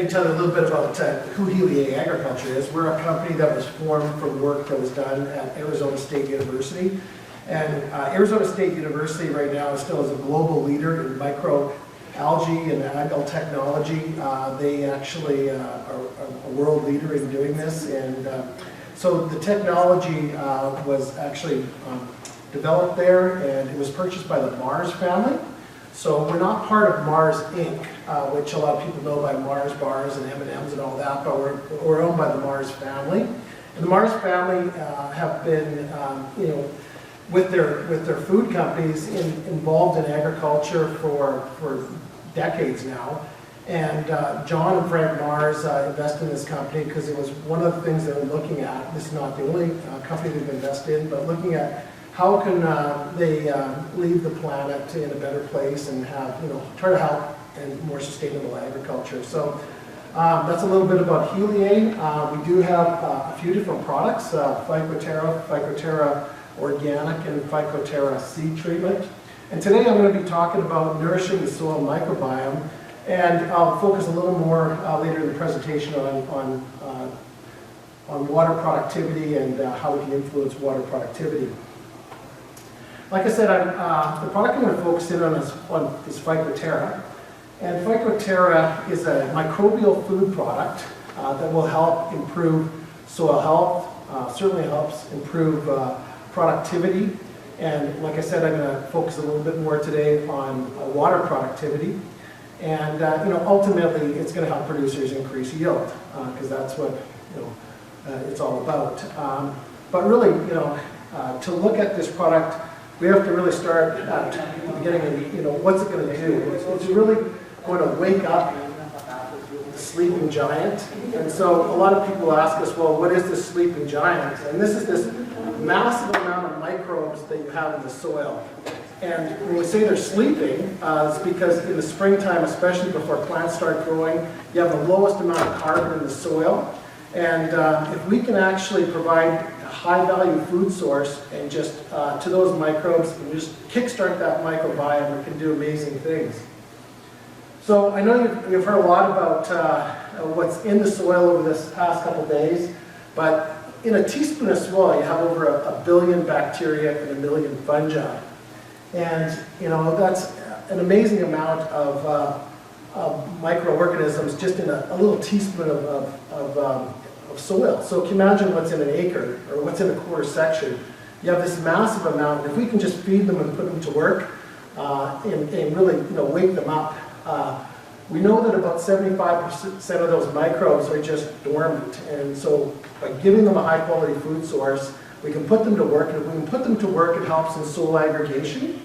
maybe tell you a little bit about who Heliae Agriculture is. We're a company that was formed from work that was done at Arizona State University. And Arizona State University right now still is a global leader in microalgae and algal technology. They actually are a world leader in doing this. And so the technology was actually developed there, and it was purchased by the Mars family. So we're not part of Mars Inc., which a lot of people know by Mars bars and M&Ms and all that, but we're owned by the Mars family. And the Mars family have been, with their food companies involved in agriculture for decades now. And John and Frank Mars invested in this company because it was one of the things they were looking at. This is not the only company they've invested in, but looking at how can they leave the planet in a better place and have, try to help in more sustainable agriculture. So that's a little bit about Heliae. We do have a few different products, Phycoterra Organic and Phycoterra Seed Treatment. And today I'm going to be talking about nourishing the soil microbiome, and I'll focus a little more later in the presentation on water productivity and how we can influence water productivity. Like I said, the product I'm going to focus in on is Phycoterra. And Phycoterra is a microbial food product that will help improve soil health, certainly helps improve productivity. And like I said, I'm going to focus a little bit more today on water productivity. And ultimately, it's going to help producers increase yield, because that's what it's all about. But really, to look at this product, we have to really start at the beginning of, what's it going to do? It's really going to wake up the sleeping giant. And so a lot of people ask us, well, what is this sleeping giant? And this is this massive amount of microbes that you have in the soil. And when we say they're sleeping, it's because in the springtime, especially before plants start growing, you have the lowest amount of carbon in the soil. And if we can actually provide a high-value food source and just to those microbes and just kickstart that microbiome, it can do amazing things. So I know you've heard a lot about what's in the soil over this past couple days, but in a teaspoon of soil, you have over a billion bacteria and a million fungi. And that's an amazing amount of microorganisms just in a little teaspoon of soil. So can you imagine what's in an acre or what's in a quarter section? You have this massive amount. If we can just feed them and put them to work and really wake them up, we know that about 75% of those microbes are just dormant. And so by giving them a high quality food source, we can put them to work. And if we can put them to work, it helps in soil aggregation.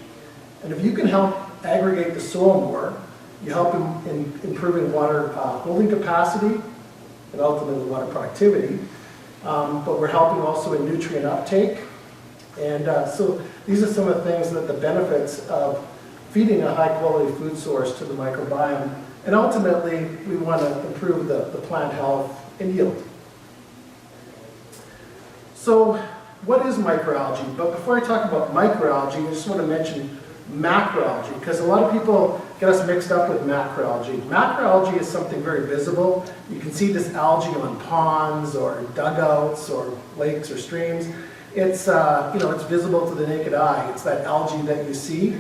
And if you can help aggregate the soil more, you help in improving water holding capacity and ultimately water productivity. But we're helping also in nutrient uptake. And so these are some of the things that the benefits of feeding a high quality food source to the microbiome. And ultimately, we want to improve the plant health and yield. So what is microalgae? But before I talk about microalgae, I just want to mention macroalgae, because a lot of people get us mixed up with macroalgae. Macroalgae is something very visible. You can see this algae on ponds or dugouts or lakes or streams. It's it's visible to the naked eye. It's that algae that you see.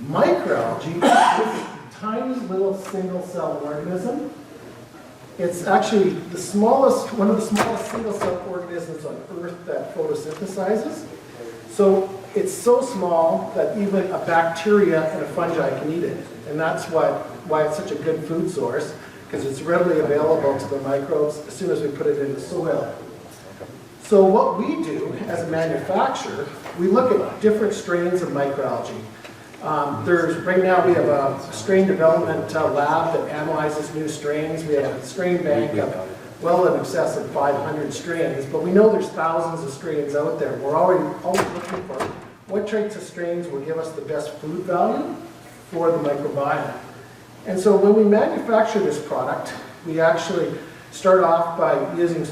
Microalgae is a tiny little single cell organism. It's actually one of the smallest single cell organisms on Earth that photosynthesizes. So it's so small that even a bacteria and a fungi can eat it. And that's why it's such a good food source, because it's readily available to the microbes as soon as we put it in the soil. So what we do as a manufacturer, we look at different strains of microalgae. Right now we have a strain development lab that analyzes new strains. We have a strain bank of well in excess of 500 strains, but we know there's thousands of strains out there. We're always looking for what traits of strains will give us the best food value for the microbiome. And so when we manufacture this product, we actually start off by using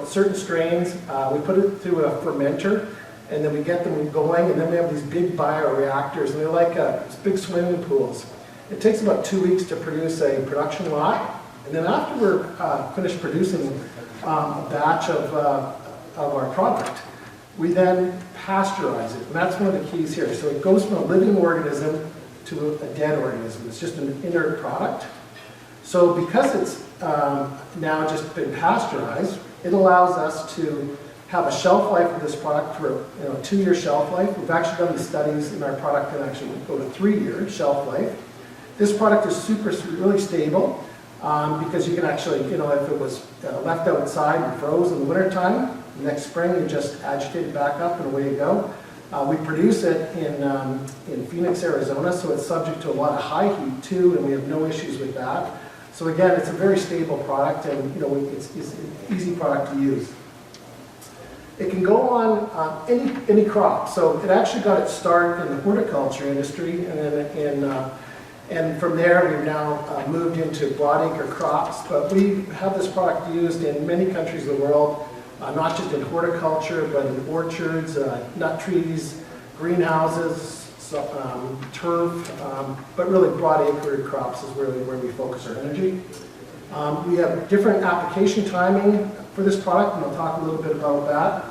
certain strains. We put it through a fermenter, and then we get them going, and then we have these big bioreactors, and they're like big swimming pools. It takes about 2 weeks to produce a production lot, And then after we're finished producing a batch of our product, we then pasteurize it. And that's one of the keys here. So it goes from a living organism to a dead organism. It's just an inert product. So because it's now just been pasteurized, it allows us to have a shelf life of this product for a 2-year shelf life. We've actually done the studies in our product that actually go to 3-year shelf life. This product is really stable because you can actually, if it was left outside and froze in the wintertime, next spring you just agitate it back up and away you go. We produce it in Phoenix, Arizona, so it's subject to a lot of high heat too, and we have no issues with that. So again, it's a very stable product, and it's an easy product to use. It can go on any crop. So it actually got its start in the horticulture industry, and then and from there we've now moved into broadacre crops. But we have this product used in many countries of the world, not just in horticulture, but in orchards, nut trees, greenhouses, turf, but really broadacre crops is really where we focus our energy. We have different application timing for this product, and I'll talk a little bit about that.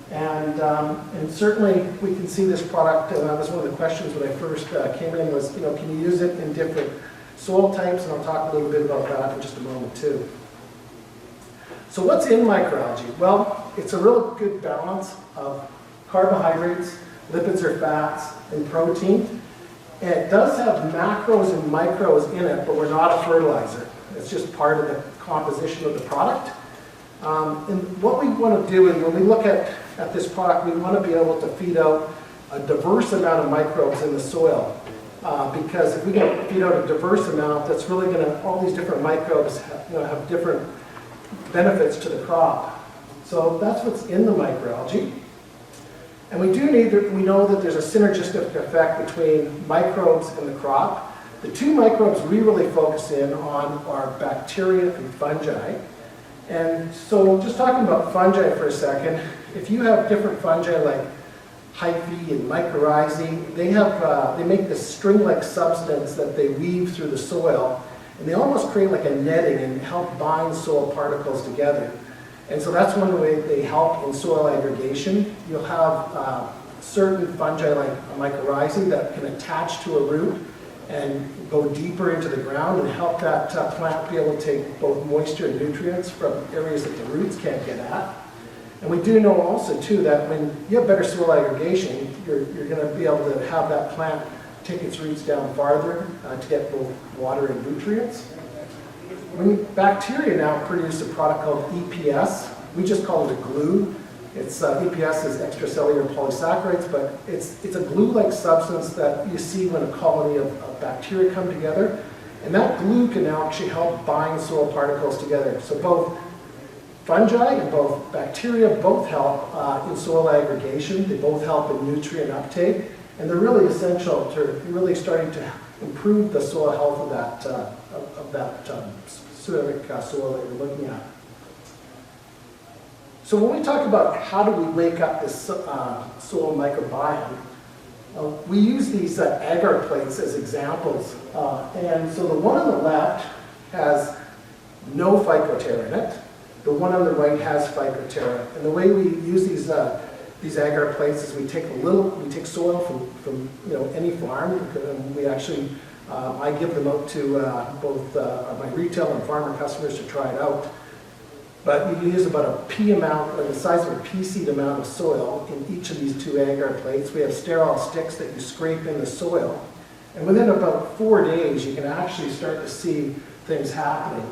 And certainly we can see this product, and that was one of the questions when I first came in was, can you use it in different soil types? And I'll talk a little bit about that in just a moment too. So what's in microalgae? Well, it's a real good balance of carbohydrates, lipids or fats, and protein. And it does have macros and micros in it, but we're not a fertilizer. It's just part of the composition of the product. And what we want to do is when we look at this product, we want to be able to feed out a diverse amount of microbes in the soil. Because if we can feed out a diverse amount, that's really going to, all these different microbes have different benefits to the crop. So that's what's in the microalgae. And we know that there's a synergistic effect between microbes and the crop. The two microbes we really focus in on are bacteria and fungi. And so just talking about fungi for a second, if you have different fungi like hyphae and mycorrhizae, they make this string-like substance that they weave through the soil, and they almost create like a netting and help bind soil particles together. And so that's one way they help in soil aggregation. You'll have certain fungi like mycorrhizae that can attach to a root and go deeper into the ground and help that plant be able to take both moisture and nutrients from areas that the roots can't get at. And we do know also too that when you have better soil aggregation, you're going to be able to have that plant take its roots down farther to get both water and nutrients. When bacteria now produce a product called EPS, we just call it a glue. It's EPS is extracellular polysaccharides, but it's a glue-like substance that you see when a colony of bacteria come together. And that glue can now actually help bind soil particles together. So both fungi and both bacteria both help in soil aggregation. They both help in nutrient uptake. And they're really essential to really starting to improve the soil health of that specific soil that you're looking at. So when we talk about how do we make up this soil microbiome, we use these agar plates as examples. And so the one on the left has no phytoterra in it. The one on the right has phytoterra. And the way we use these agar plates is we take soil from any farm. And we actually, I give them out to both my retail and farmer customers to try it out. But you use about a pea amount, like the size of a pea seed amount of soil in each of these two agar plates. We have sterile sticks that you scrape in the soil. And within about 4 days, you can actually start to see things happening.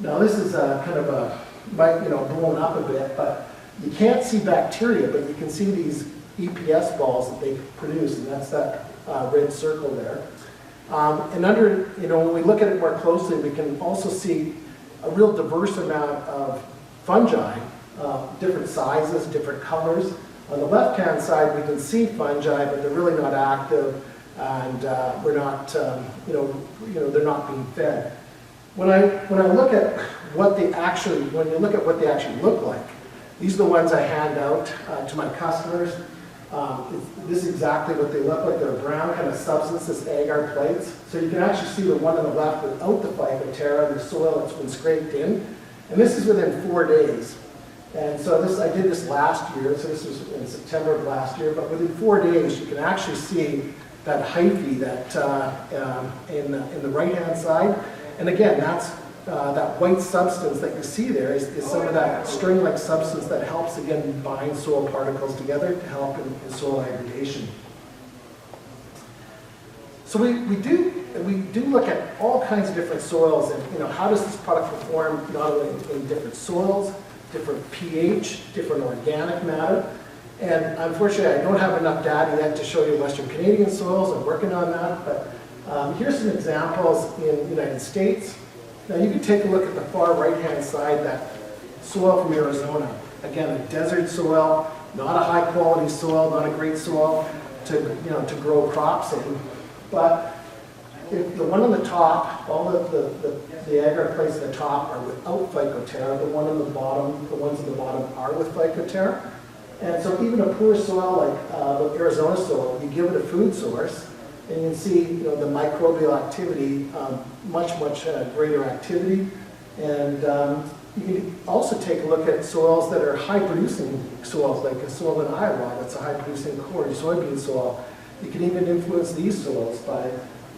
Now this is kind of blown up a bit, but you can't see bacteria, but you can see these EPS balls that they produce, and that's that red circle there. And under, when we look at it more closely, we can also see a real diverse amount of fungi, different sizes, different colors. On the left-hand side, we can see fungi, but they're really not active, and we're not, they're not being fed. When I look at what they actually, when you look at what they actually look like, these are the ones I hand out to my customers. This is exactly what they look like. They're a brown kind of substance, this agar plates. So you can actually see the one on the left without the Phycoterra and the soil that's been scraped in. And this is within 4 days. And so I did this last year, so this was in September of last year, but within 4 days you can actually see that hyphae in the right-hand side. And again, that's that white substance that you see there is some of that string-like substance that helps, again, bind soil particles together to help in soil aggregation. So we do look at all kinds of different soils and, how does this product perform not only in different soils, different pH, different organic matter. And unfortunately, I don't have enough data yet to show you Western Canadian soils. I'm working on that, but here's some examples in the United States. Now you can take a look at the far right-hand side, that soil from Arizona. Again, a desert soil, not a high-quality soil, not a great soil to grow crops in. But if the one on the top, all the agar plates at the top are without Phycoterra. The ones on the bottom are with Phycoterra. And so even a poor soil like the Arizona soil, you give it a food source, and you can see the microbial activity, much greater activity. And you can also take a look at soils that are high-producing soils, like a soil in Iowa that's a high-producing corn, soybean soil. You can even influence these soils by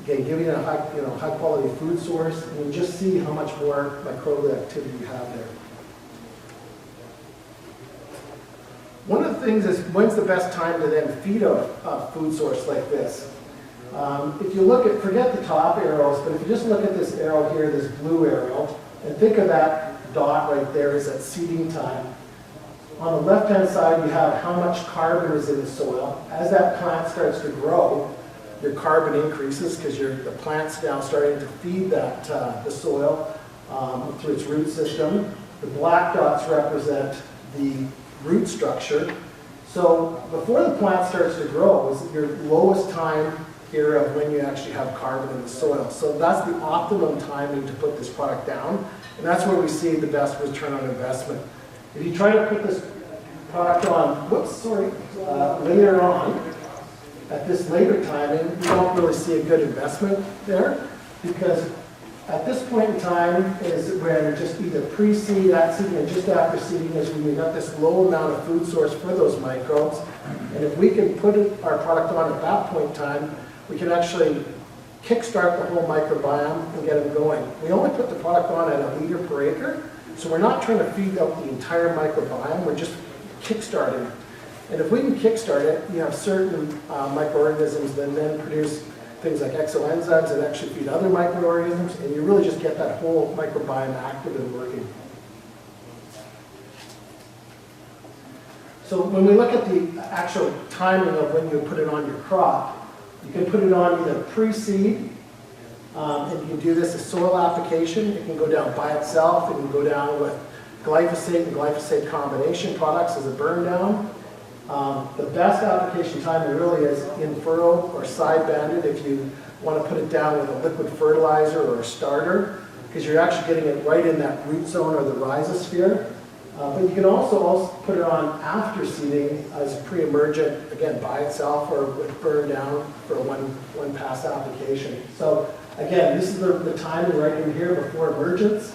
giving it a high-quality food source, and you just see how much more microbial activity you have there. One of the things is, when's the best time to then feed a food source like this? If you look at, forget the top arrows, but if you just look at this arrow here, this blue arrow, and think of that dot right there as that seeding time. On the left-hand side, you have how much carbon is in the soil. As that plant starts to grow, your carbon increases because the plant's now starting to feed the soil through its root system. The black dots represent the root structure. So before the plant starts to grow is your lowest time here of when you actually have carbon in the soil. So that's the optimum timing to put this product down, and that's where we see the best return on investment. If you try to put this product on, later on, at this later timing, you don't really see a good investment there, because at this point in time is when just either pre-seed, at seeding, and just after seeding is when we've got this low amount of food source for those microbes. And if we can put our product on at that point in time, we can actually kickstart the whole microbiome and get them going. We only put the product on at 1 liter per acre, so we're not trying to feed out the entire microbiome, we're just kickstarting it. And if we can kickstart it, you have certain microorganisms that then produce things like exoenzymes that actually feed other microorganisms, and you really just get that whole microbiome active and working. So when we look at the actual timing of when you put it on your crop, you can put it on either pre-seed, and you can do this as soil application. It can go down by itself. It can go down with glyphosate and glyphosate combination products as a burn down. The best application time really is in furrow or side banded if you want to put it down with a liquid fertilizer or a starter, because you're actually getting it right in that root zone or the rhizosphere. But you can also put it on after seeding as pre-emergent, again, by itself or with burn down for a one pass application. So again, this is the timing right in here before emergence.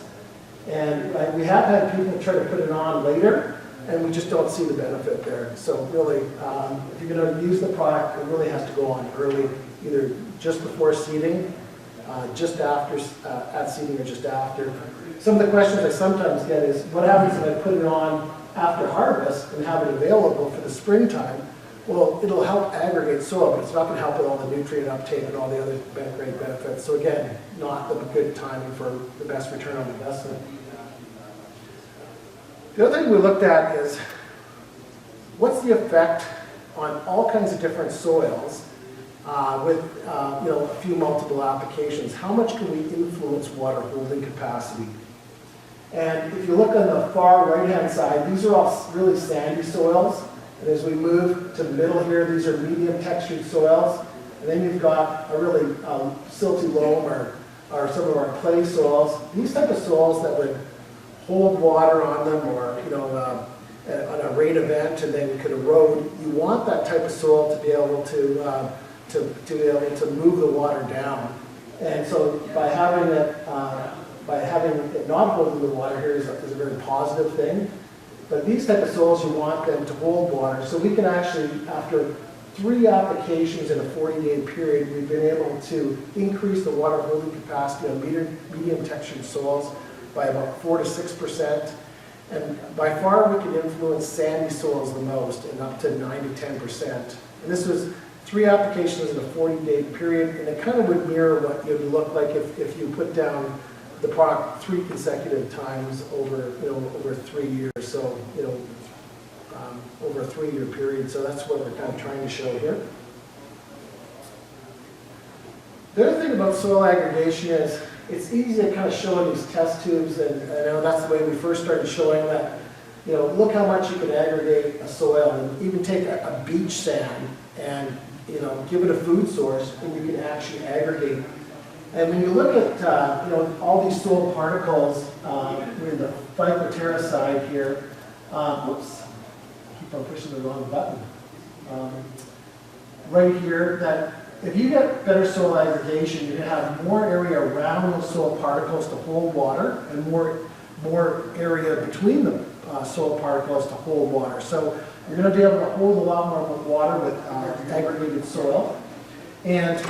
And we have had people try to put it on later, and we just don't see the benefit there. So really, if you're going to use the product, it really has to go on early, either just before seeding, just after, at seeding or just after. Some of the questions I sometimes get is, what happens if I put it on after harvest and have it available for the springtime? Well, it'll help aggregate soil, but it's not going to help with all the nutrient uptake and all the other great benefits. So again, not the good timing for the best return on investment. The other thing we looked at is, what's the effect on all kinds of different soils with a few multiple applications? How much can we influence water holding capacity? And if you look on the far right-hand side, these are all really sandy soils. And as we move to the middle here, these are medium textured soils. And then you've got a really silty loam or some of our clay soils. These type of soils that would hold water on them or on a rain event and then could erode. You want that type of soil to be able to move the water down. And so by having it not holding the water here is a very positive thing. But these type of soils, you want them to hold water. So we can actually, after 3 applications in a 40-day period, we've been able to increase the water holding capacity on medium textured soils by about 4 to 6%. And by far we can influence sandy soils the most, and up to 9 to 10%. And this was 3 applications in a 40-day period, and it kind of would mirror what it would look like if you put down the product 3 consecutive times over 3 years. So over a 3-year period. So that's what we're kind of trying to show here. The other thing about soil aggregation is it's easy to kind of show in these test tubes, and I know that's the way we first started showing that. Look how much you can aggregate a soil, and even take a beach sand and give it a food source, and you can actually aggregate. And when you look at all these soil particles, we're the Phycoterra side here. Whoops, I keep on pushing the wrong button. Right here, that if you get better soil aggregation, you can have more area around those soil particles to hold water, and more area between the soil particles to hold water. So you're going to be able to hold a lot more water with aggregated soil. And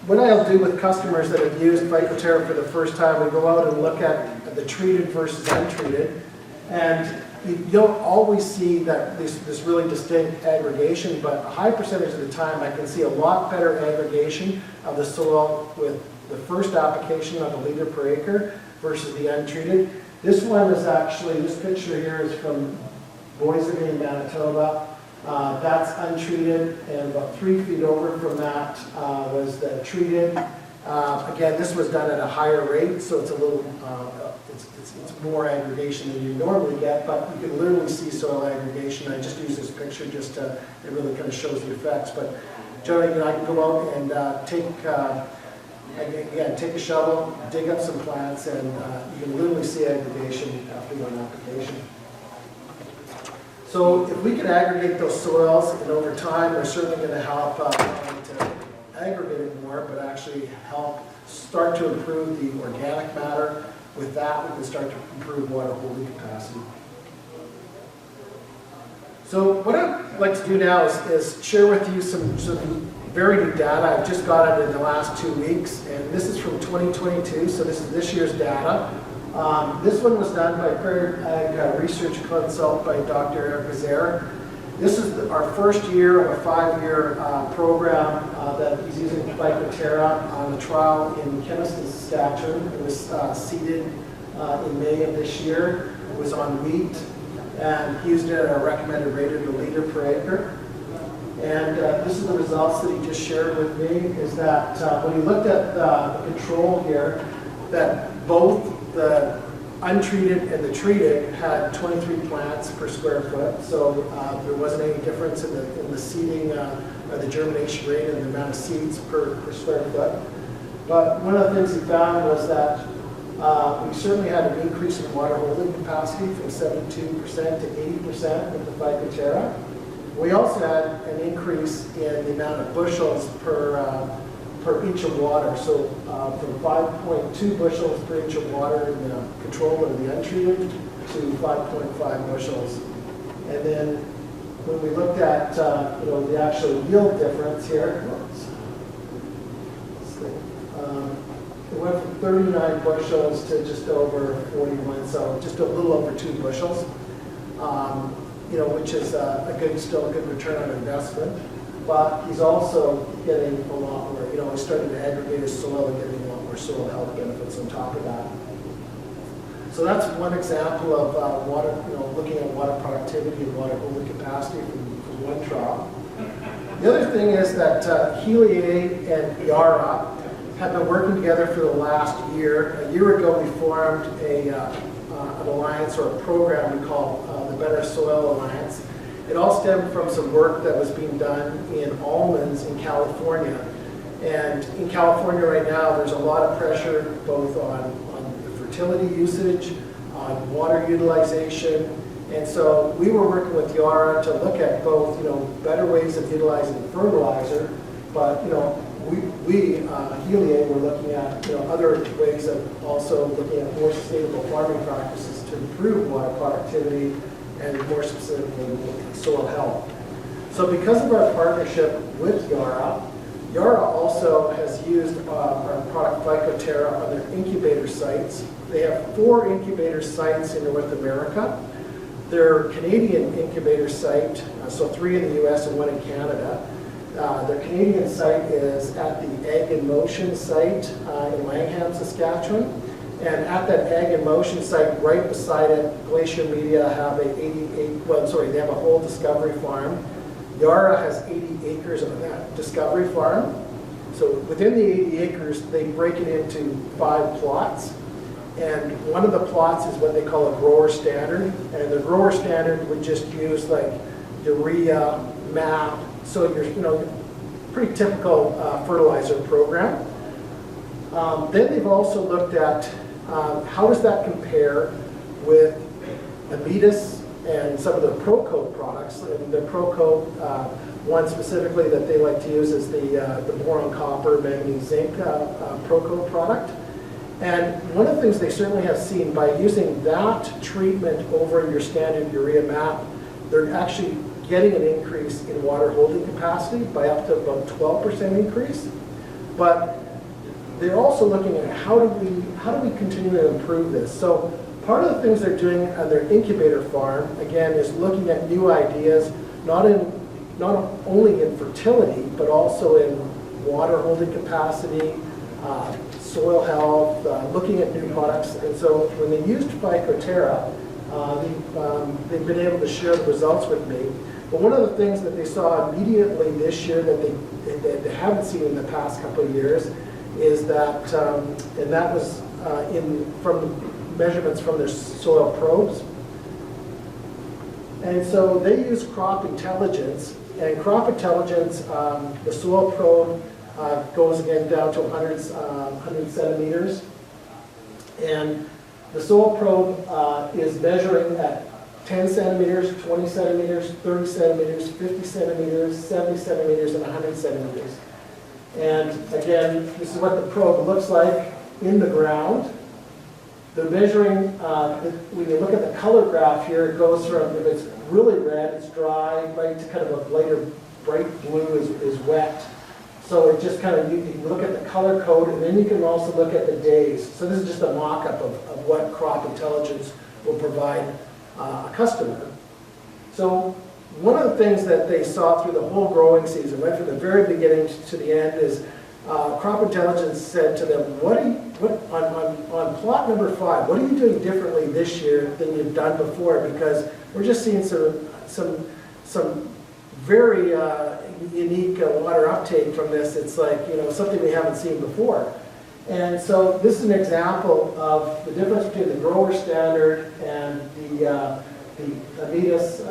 what I'll do with customers that have used Phycoterra for the first time, we go out and look at the treated versus untreated, and you don't always see that this really distinct aggregation, but a high percentage of the time I can see a lot better aggregation of the soil with the first application of a liter per acre versus the untreated. This one is actually, this picture here is from Boise, Manitoba. That's untreated, and about 3 feet over from that was the treated. Again, this was done at a higher rate, so it's a little, it's more aggregation than you normally get, but you can literally see soil aggregation. I just use this picture just to, it really kind of shows the effects. But generally, I can go out and take a shovel, dig up some plants, and you can literally see aggregation after one application. So if we can aggregate those soils, and over time, they're certainly going to help to aggregate it more, but actually help start to improve the organic matter. With that, we can start to improve water holding capacity. So what I'd like to do now is share with you some very new data. I've just got it in the last 2 weeks, and this is from 2022, so this is this year's data. This one was done by Prairie Ag Research Consult by Dr. Eric Gazer. This is our first year of a 5-year program that he's using Phycoterra on a trial in Keniston, Saskatchewan. It was seeded in May of this year. It was on wheat, and he used it at a recommended rate of a liter per acre. And this is the results that he just shared with me, is that when he looked at the control here, that both the untreated and the treated had 23 plants per square foot, so there wasn't any difference in the seeding or the germination rate and the amount of seeds per square foot. But one of the things he found was that we certainly had an increase in water holding capacity from 72% to 80% with the Phycoterra. We also had an increase in the amount of bushels per inch of water. So from 5.2 bushels per inch of water in the control of the untreated to 5.5 bushels. And then when we looked at the actual yield difference here, it went from 39 bushels to just over 41, so just a little over 2 bushels, which is still a good return on investment. But he's also getting a lot more, he's starting to aggregate his soil and getting a lot more soil health benefits on top of that. So that's one example of water, looking at water productivity and water holding capacity from one trial. The other thing is that Heliae and Yara have been working together for the last year. A year ago, we formed an alliance or a program we call the Better Soil Alliance. It all stemmed from some work that was being done in almonds in California. And in California right now, there's a lot of pressure both on the fertility usage, on water utilization, And so we were working with Yara to look at both, better ways of utilizing fertilizer, but, Heliae, were looking at, other ways of also looking at more sustainable farming practices to improve water productivity and more specifically soil health. So because of our partnership with Yara, Yara also has used our product Phycoterra on their incubator sites. They have 4 incubator sites in North America. Their Canadian incubator site, so 3 in the US and 1 in Canada. Their Canadian site is at the Ag in Motion site in Langham, Saskatchewan. And at that Ag in Motion site, right beside it, Glacier Media have they have a whole discovery farm. Yara has 80 acres of that discovery farm. So within the 80 acres, they break it into 5 plots. And one of the plots is what they call a grower standard. And the grower standard would just use like urea, MAP, so your pretty typical fertilizer program. Then they've also looked at how does that compare with Ametis and some of the Procoat products. And the Procoat, one specifically that they like to use is the boron, copper, manganese, zinc Procoat product. And one of the things they certainly have seen by using that treatment over your standard urea MAP, they're actually getting an increase in water holding capacity by up to about 12% increase. But they're also looking at how do we continue to improve this. So part of the things they're doing on their incubator farm, again, is looking at new ideas, not only in fertility, but also in water holding capacity, soil health, looking at new products. And so when they used Phycoterra, they've been able to share the results with me. But one of the things that they saw immediately this year that they haven't seen in the past couple of years is that, and that was from the measurements from their soil probes. And so they use crop intelligence, and crop intelligence, the soil probe goes again down to 100 centimeters. And the soil probe is measuring at 10 centimeters, 20 centimeters, 30 centimeters, 50 centimeters, 70 centimeters, and 100 centimeters. And again, this is what the probe looks like in the ground. The measuring, when you look at the color graph here, it goes from, if it's really red, it's dry, right to kind of a lighter, bright blue is wet. So it just kind of, you can look at the color code, and then you can also look at the days. So this is just a mock-up of what crop intelligence will provide a customer. So one of the things that they saw through the whole growing season, right from the very beginning to the end, is crop intelligence said to them, on plot number 5, what are you doing differently this year than you've done before? Because we're just seeing some very unique water uptake from this. It's like, something we haven't seen before. And so this is an example of the difference between the grower standard and the Ametis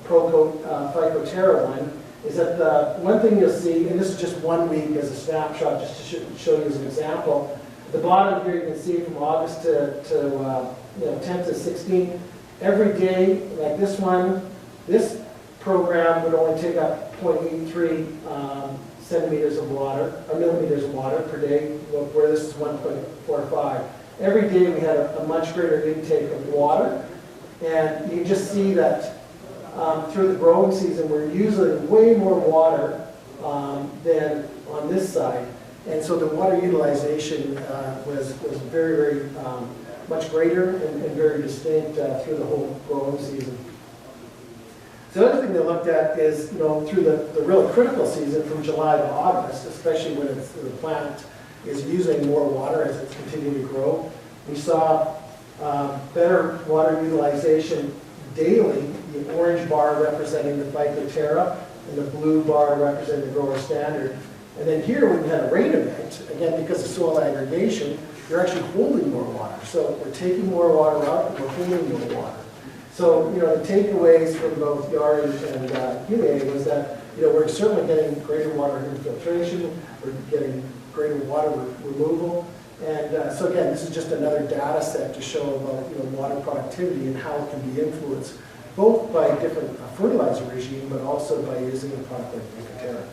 Procoat Phycoterra one, is that the one thing you'll see, and this is just 1 week as a snapshot, just to show you as an example. At the bottom here you can see from August to 10th to 16th, every day, like this one, this program would only take up 0.83 centimeters of water, or millimeters of water per day, where this is 1.45. Every day we had a much greater intake of water, and you can just see that through the growing season we're using way more water than on this side. And so the water utilization was very, very much greater and very distinct through the whole growing season. The other thing they looked at is, through the real critical season from July to August, especially when the plant is using more water as it's continuing to grow, we saw better water utilization daily, the orange bar representing the Phycoterra and the blue bar representing the grower standard. And then here, when we had a rain event, again, because of soil aggregation, you're actually holding more water. So we're taking more water out and we're holding more water. So, the takeaways from both Yara and Heliae was that, we're certainly getting greater water infiltration, we're getting greater water removal, And so again, this is just another data set to show about water productivity and how it can be influenced both by different fertilizer regime, but also by using a product like Microbiome.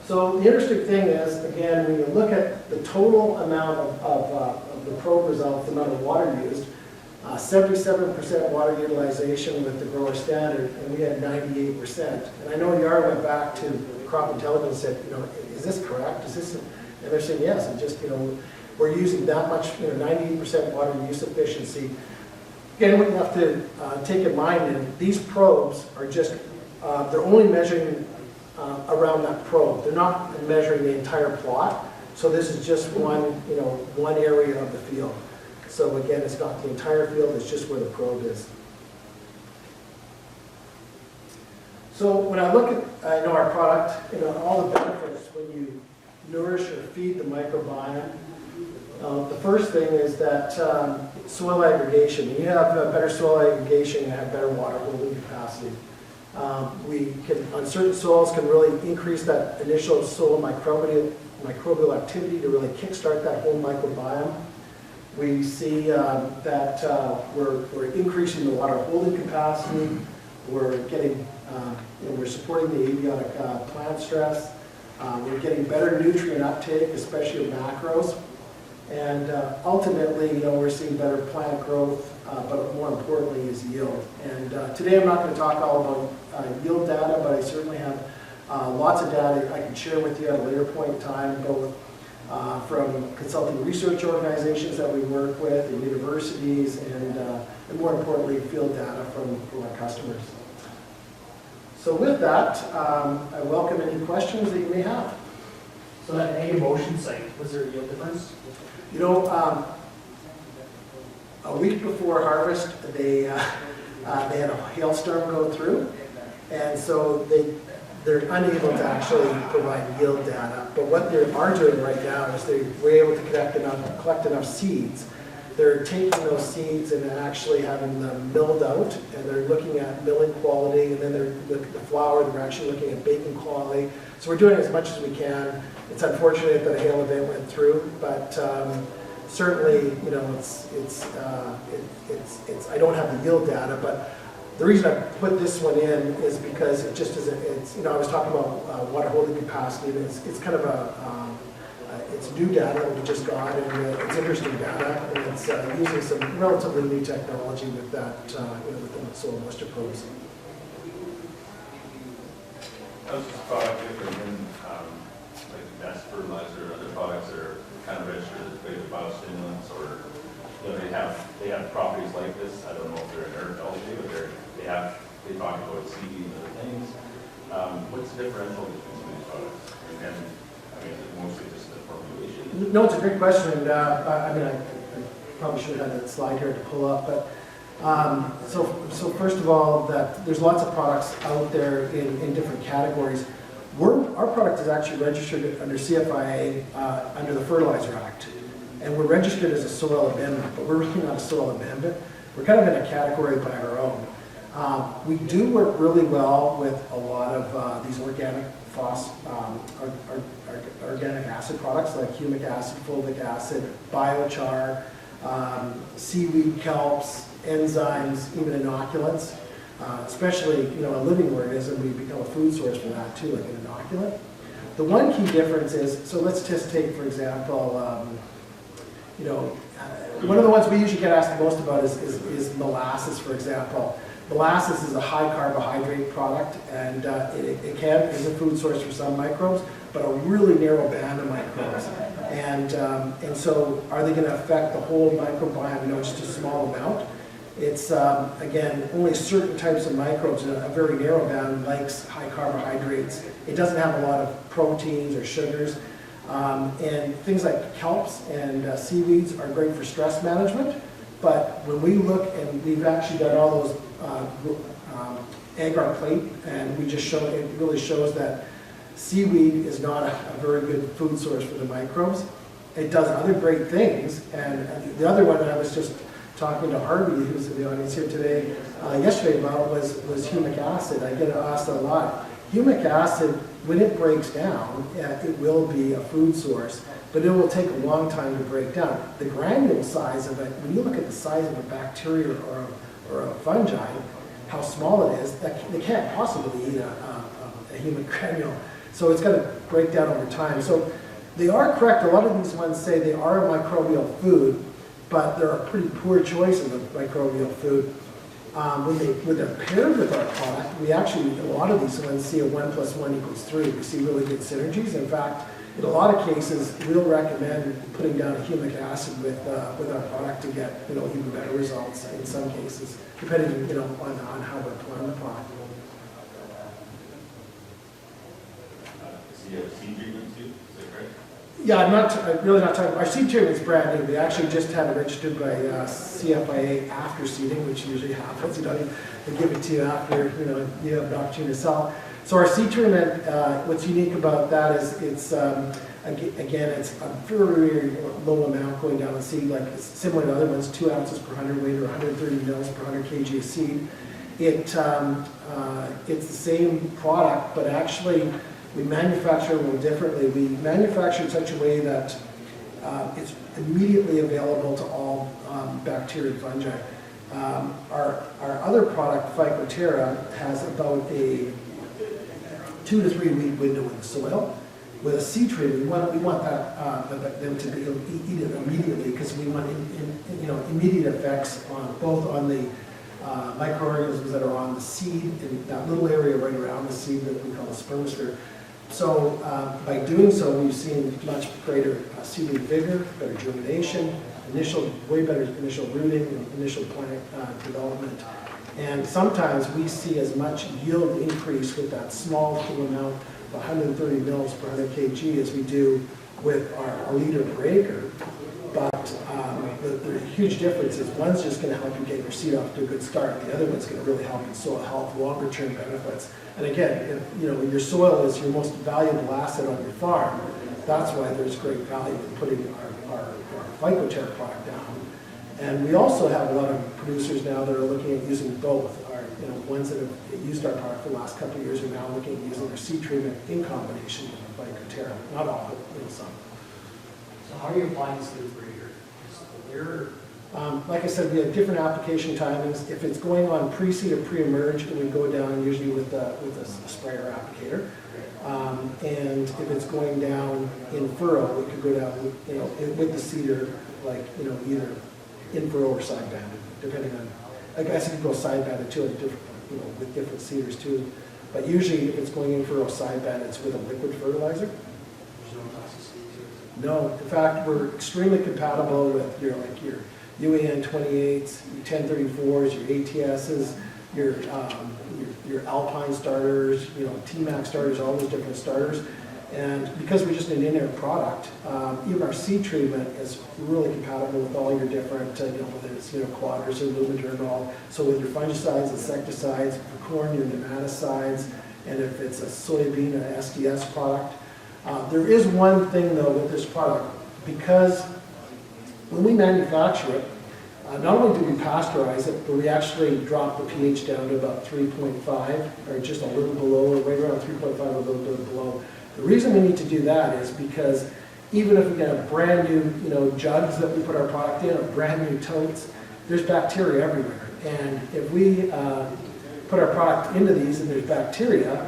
So the interesting thing is, again, when you look at the total amount of the probe results, the amount of water used, 77% water utilization with the grower standard, and we had 98%. And I know Yara went back to Crop Intelligence and said, is this correct? Is this? And they're saying yes. And just we're using that much, 98% water use efficiency. Again, what you have to take in mind is these probes are just they're only measuring around that probe. They're not measuring the entire plot. So this is just one area of the field. So again, it's not the entire field, it's just where the probe is. So when I look at our product, all the benefits when you nourish or feed the microbiome, the first thing is that soil aggregation. When you have better soil aggregation, you have better water holding capacity. We can, on certain soils, can really increase that initial soil microbial activity to really kickstart that whole microbiome. We see that we're increasing the water holding capacity. We're getting, we're supporting the abiotic plant stress. We're getting better nutrient uptake, especially of macros. And ultimately, we're seeing better plant growth, but more importantly is yield. And today I'm not going to talk all about yield data, but I certainly have lots of data I can share with you at a later point in time, both from consulting research organizations that we work with, and universities, and more importantly, field data from our customers. So with that, I welcome any questions that you may have. So that egg emulsion site, was there a yield difference? A week before harvest, they had a hailstorm go through, and so they're unable to actually provide yield data. But what they are doing right now is they were able to collect enough seeds. They're taking those seeds and actually having them milled out, and they're looking at milling quality, and then they're looking at the flour, they're actually looking at baking quality. So we're doing as much as we can. It's unfortunate that a hail event went through, but certainly, I don't have the yield data, but the reason I put this one in is because it just isn't, I was talking about water holding capacity, and it's kind of it's new data that we just got, and it's interesting data, and it's using some relatively new technology with that, with the soil moisture probes. How's this product different than like mass fertilizer or other products that are kind of registered as big biostimulants, or they have properties like this? I don't know if they're inert algae, but they talk about seaweed and other things. What's the differential between these products? And I mean, is it mostly just the formulation? No, it's a great question, and I probably should have that slide here to pull up, but so first of all, that there's lots of products out there in different categories. Our product is actually registered under CFIA under the Fertilizer Act, and we're registered as a soil amendment, but we're really not a soil amendment. We're kind of in a category by our own. We do work really well with a lot of these organic organic acid products like humic acid, fulvic acid, biochar, seaweed kelps, enzymes, even inoculants. Especially, a living organism, we become a food source for that too, like an inoculant. The one key difference is, so let's just take, for example, one of the ones we usually get asked the most about is molasses, for example. Molasses is a high carbohydrate product, and it is a food source for some microbes, but a really narrow band of microbes. And so are they going to affect the whole microbiome, just a small amount? It's, again, only certain types of microbes in a very narrow band likes high carbohydrates. It doesn't have a lot of proteins or sugars. And things like kelps and seaweeds are great for stress management. But when we look, and we've actually done all those agar plate, and we just show, it really shows that seaweed is not a very good food source for the microbes. It does other great things. And the other one I was just talking to Harvey, who's in the audience here today, yesterday about was humic acid. I get asked a lot. Humic acid when it breaks down, it will be a food source, but it will take a long time to break down. The granule size of it, when you look at the size of a bacteria or a fungi, how small it is, they can't possibly eat a human granule. So it's got to break down over time. So they are correct. A lot of these ones say they are a microbial food, but they're a pretty poor choice of a microbial food. When they're paired with our product, we actually, a lot of these ones see a 1 + 1 = 3. We see really good synergies. In fact, in a lot of cases, we'll recommend putting down a humic acid with our product to get, even better results in some cases, depending, on how we're applying the product. So you have seed treatment too, is that correct? Yeah, I'm really not talking, our seed treatment is brand new. We actually just had it registered by CFIA after seeding, which usually happens. They give it to you after, you have an opportunity to sell. So our seed treatment, what's unique about that is it's, again, it's a very low amount going down the seed, like it's similar to other ones, 2 ounces per hundredweight or 130 mils per 100 kg of seed. It's the same product, but actually we manufacture a little differently. We manufacture in such a way that it's immediately available to all bacteria and fungi. Our other product, Phycoterra, has about a 2 to 3 week window in the soil. With a seed treatment, we want them to be able to eat it immediately because we want immediate effects both on the microorganisms that are on the seed and that little area right around the seed that we call the spermsphere. So by doing so, we've seen much greater seedling vigor, better germination, way better initial rooting, and initial plant development. And sometimes we see as much yield increase with that small amount of 130 mils per 100 kg as we do with our liter per acre. But the huge difference is one's just going to help you get your seed off to a good start. The other one's going to really help in soil health, longer term benefits. And again, if your soil is your most valuable asset on your farm, that's why there's great value in putting our Phycoterra product down. And we also have a lot of producers now that are looking at using both. Our ones that have used our product for the last couple of years are now looking at using their seed treatment in combination with Phycoterra. Not all, but some. So how are you applying this to the breeder? Like I said, we have different application timings. If it's going on pre-seed or pre-emerge, we go down usually with a sprayer applicator. And if it's going down in furrow, we could go down with the seeder, like either in furrow or side banded, depending on. I guess you can go side banded too, with different seeders too. But usually, if it's going in furrow side banded, it's with a liquid fertilizer. There's no toxicity to it? No, in fact, we're extremely compatible with your UAN 28s, your 1034s, your ATSs, your Alpine starters, T-Max starters, all those different starters. And because we're just an in-air product, even our seed treatment is really compatible with all your different, whether it's quaders or lumidermal. So with your fungicides, insecticides, for corn, your nematicides, and if it's a soybean or SDS product. There is one thing though with this product, because when we manufacture it, not only do we pasteurize it, but we actually drop the pH down to about 3.5, or just a little below, or right around 3.5, a little bit below. The reason we need to do that is because even if we get a brand new, jugs that we put our product in, or brand new totes, there's bacteria everywhere. And if we put our product into these and there's bacteria,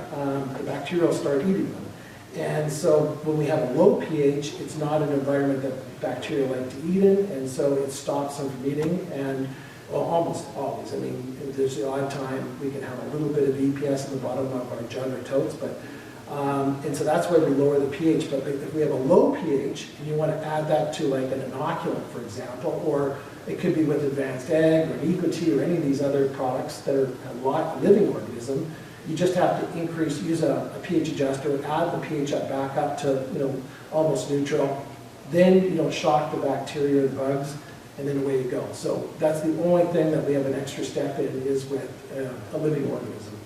the bacteria will start eating them. And so when we have a low pH, it's not an environment that bacteria like to eat in, and so it stops them from eating. And well, almost always. I mean, there's the odd time we can have a little bit of EPS in the bottom of our jug or totes, but and so that's why we lower the pH. But if we have a low pH and you want to add that to like an inoculant, for example, or it could be with Advanced Ag or Eco-T or any of these other products that are a living organism, you just have to use a pH adjuster, add the pH back up to almost neutral. Then you don't shock the bacteria or the bugs, and then away you go. So that's the only thing that we have an extra step in is with a living organism.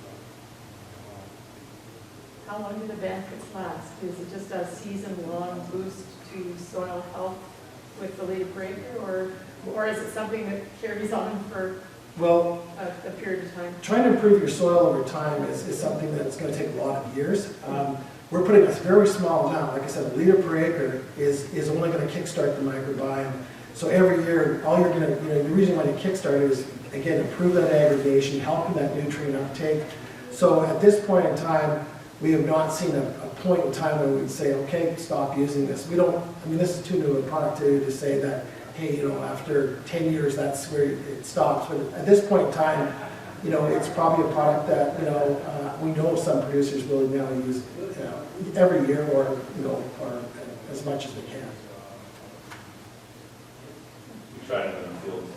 How long do the benefits last? Is it just a season-long boost to soil health with the late breaker, or is it something that carries on for a period of time? Trying to improve your soil over time is something that's going to take a lot of years. we're putting a very small amount, like I said, a liter per acre is only gonna kickstart the microbiome. So every year, all you're gonna, the reason why you kickstart is, again, improve that aggregation, helping that nutrient uptake. So at this point in time, we have not seen a point in time where we'd say, okay, stop using this. We don't, this is too new a product to say that, hey, after 10 years, that's where it stops. But at this point in time, it's probably a product that, we know some producers will now use every year or as much as they can. We tried it in the field,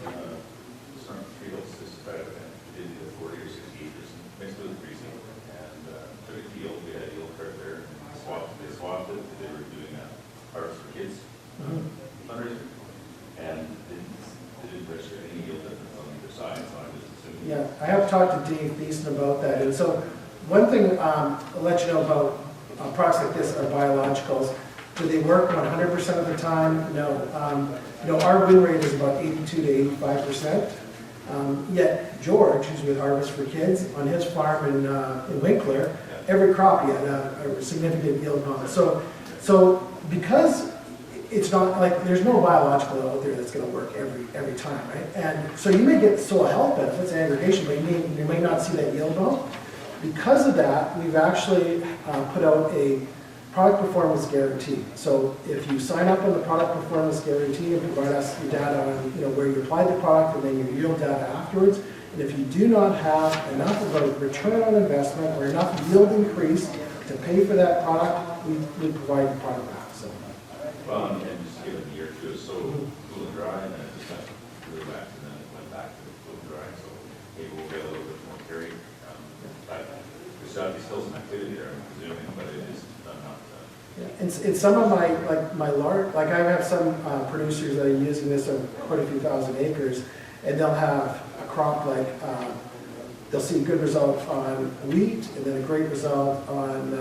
some fields, just tried it, we did the 40 or 60 acres, mixed with greasing, and took a yield, we had a yield cart there, and they swapped it, they were doing a harvest for kids fundraiser, and they didn't register any yield difference on either side, so I'm just assuming. Yeah, I have talked to Dave Beeson about that, and so one thing I'll let you know about products like this are biologicals. Do they work 100% of the time? No. Our win rate is about 82 to 85%. Yet George, who's with Harvest for Kids, on his farm in Winkler, every crop he had a significant yield on it. So because it's not like there's no biological out there that's going to work every time, right? And so you may get soil health benefits, aggregation, but you may not see that yield bump. Because of that, we've actually put out a product performance guarantee. So if you sign up on the product performance guarantee and provide us your data on where you applied the product and then your yield data afterwards, and if you do not have enough of a return on investment or enough yield increase to pay for that product, we provide the product back. So. Well, and just give it a year or two, it's so cool and dry, and then it just got really wet, and then it went back to cool and dry, so maybe we'll get a little bit more carry. But there's obviously still some activity there, I'm presuming, but it is not. In some of my large, I have some producers that are using this on quite a few thousand acres, and they'll have a crop they'll see a good result on wheat, and then a great result on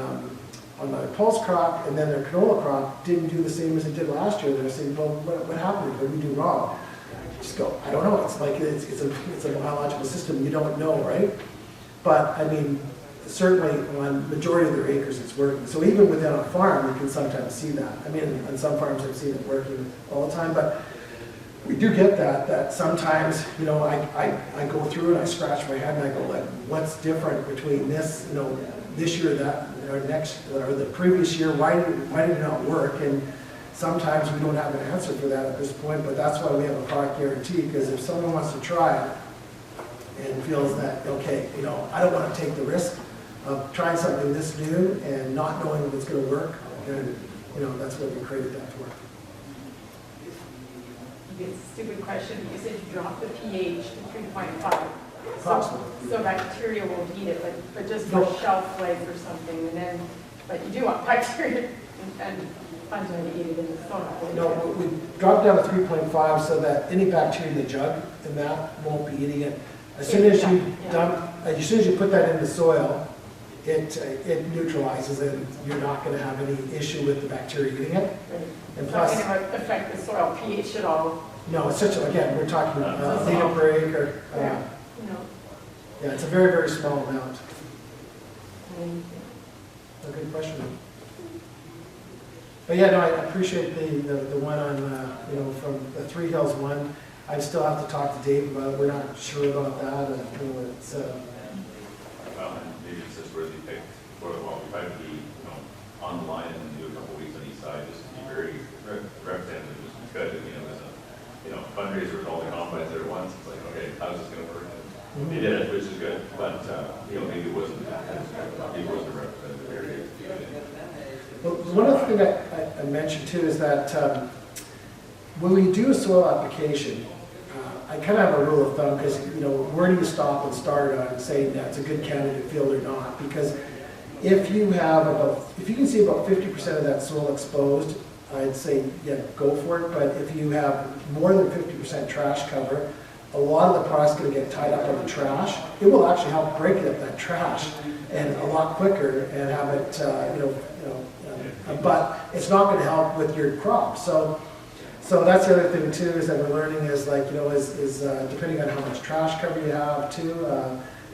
my pulse crop, and then their canola crop didn't do the same as it did last year. They're saying, well, what happened? What did we do wrong? Just go, I don't know. It's like it's a biological system. You don't know, right? But certainly on majority of their acres it's working. So even within a farm, you can sometimes see that. On some farms I've seen it working all the time, but we do get that sometimes, I go through and I scratch my head and I go, like, what's different between this, this year, that, or next, or the previous year, why did it not work? And sometimes we don't have an answer for that at this point, but that's why we have a product guarantee, because if someone wants to try it and feels that, okay, I don't want to take the risk of trying something this new and not knowing if it's going to work, and that's what we created that for. It's a stupid question, but you said you dropped the pH to 3.5. Approximately. So bacteria won't eat it, but just for shelf life or something, and then, but you do want bacteria and fungi to eat it in the soil. No, we dropped down to 3.5 so that any bacteria in the jug and that won't be eating it. As soon as you put that in the soil, it neutralizes it. You're not going to have any issue with the bacteria eating it. Right. And plus, it's not going to affect the soil pH at all. no, it's again, we're talking liter per acre. Yeah, it's a very, very small amount. A good question. But yeah, no, I appreciate the one on, from the Three Hills one. I still have to talk to Dave about it. We're not sure about that. It's, Well, and maybe it's just where they picked, we tried to be, on the line and do a couple weeks on each side, just to be very representative, just because, there's a fundraiser with all the combines there at once. It's like, okay, how's this going to work? They did it, which is good, but, maybe it wasn't a representative area. well, one other thing that I mentioned too is that when we do a soil application, I kind of have a rule of thumb because, where do you stop and start on saying that's a good candidate field or not? Because if you can see about 50% of that soil exposed, I'd say, yeah, go for it. But if you have more than 50% trash cover, a lot of the product's going to get tied up in the trash. It will actually help break up that trash and a lot quicker and have it, but it's not going to help with your crop. So that's the other thing too, is that we're learning is depending on how much trash cover you have too,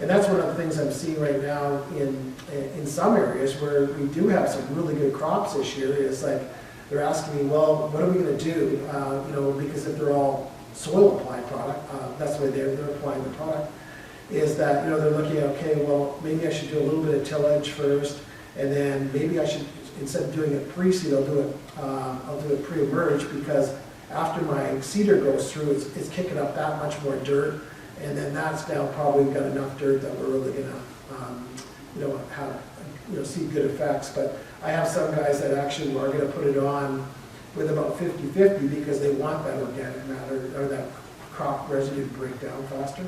And that's one of the things I'm seeing right now in some areas where we do have some really good crops this year, is like, they're asking me, well, what are we gonna do? Because if they're all soil applied product, that's the way they're applying the product, is that, they're looking at, okay, well, maybe I should do a little bit of tillage first, and then maybe I should, instead of doing it pre-seed, I'll do it pre-emerge, because after my seeder goes through, it's kicking up that much more dirt, and then that's now probably got enough dirt that we're really gonna, see good effects. But I have some guys that actually are gonna put it on with about 50-50 because they want that organic matter or that crop residue to break down faster.